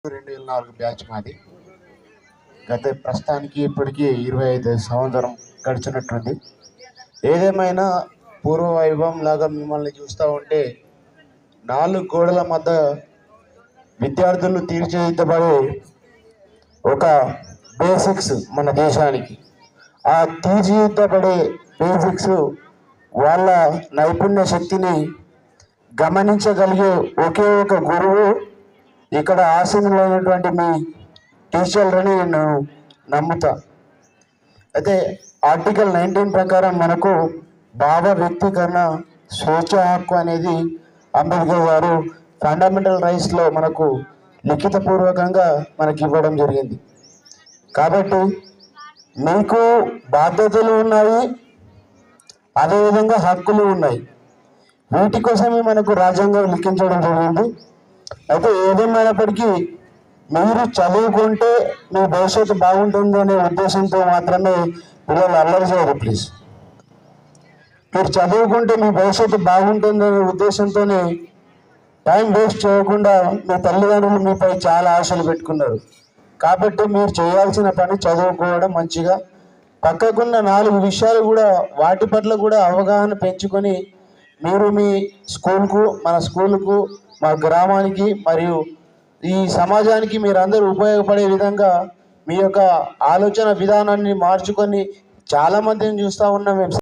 2004 batch మాది. ప్రస్తుతానికి ఇప్పటికీ 25 సంవత్సరం గడిచినట్టుంది. ఏదేమైనా పూర్వ వైభవం లాగా మిమ్మల్ని చూస్తూ ఉంటే 4 గోడల మధ్య విద్యార్థులు తీర్చిదిద్దబడే ఒక బేసిక్స్ మన దేశానికి. ఆ తీర్చిదిద్దబడే బేసిక్స్ వాళ్ళ నైపుణ్య శక్తిని గమనించగలిగే ఒకే ఒక గురువు ఇక్కడ ఆసీనులైనటువంటి మీ టీచర్లని నేను నమ్ముతా. అయితే ఆర్టికల్ 19 ప్రకారం మనకు భావ వ్యక్తీకరణ స్వేచ్ఛ హక్కు అనేది అంబేద్కర్ గారు ఫండమెంటల్ రైట్స్లో మనకు లిఖితపూర్వకంగా మనకి ఇవ్వడం జరిగింది. కాబట్టి మీకు బాధ్యతలు ఉన్నాయి, అదేవిధంగా హక్కులు ఉన్నాయి. వీటి కోసమే మనకు రాజ్యాంగం లిఖించడం జరిగింది. అయితే ఏదేమైనప్పటికీ మీరు చదువుకుంటే మీ భవిష్యత్తు బాగుంటుంది అనే ఉద్దేశంతో మాత్రమే పిల్లలు అల్లరి చేయరు. ప్లీజ్, మీరు చదువుకుంటే మీ భవిష్యత్తు బాగుంటుంది అనే ఉద్దేశంతోనే టైం వేస్ట్ చేయకుండా మీ తల్లిదండ్రులు మీపై చాలా ఆశలు పెట్టుకున్నారు. కాబట్టి మీరు చేయాల్సిన పని చదువుకోవడం, మంచిగా పక్కకున్న 4 విషయాలు కూడా వాటి పట్ల కూడా అవగాహన పెంచుకొని మీరు మీ స్కూల్కు, మన స్కూలుకు, మా గ్రామానికి మరియు ఈ సమాజానికి మీరందరూ ఉపయోగపడే విధంగా మీ యొక్క ఆలోచన విధానాన్ని మార్చుకొని చాలామందిని చూస్తూ ఉన్నాం మేము.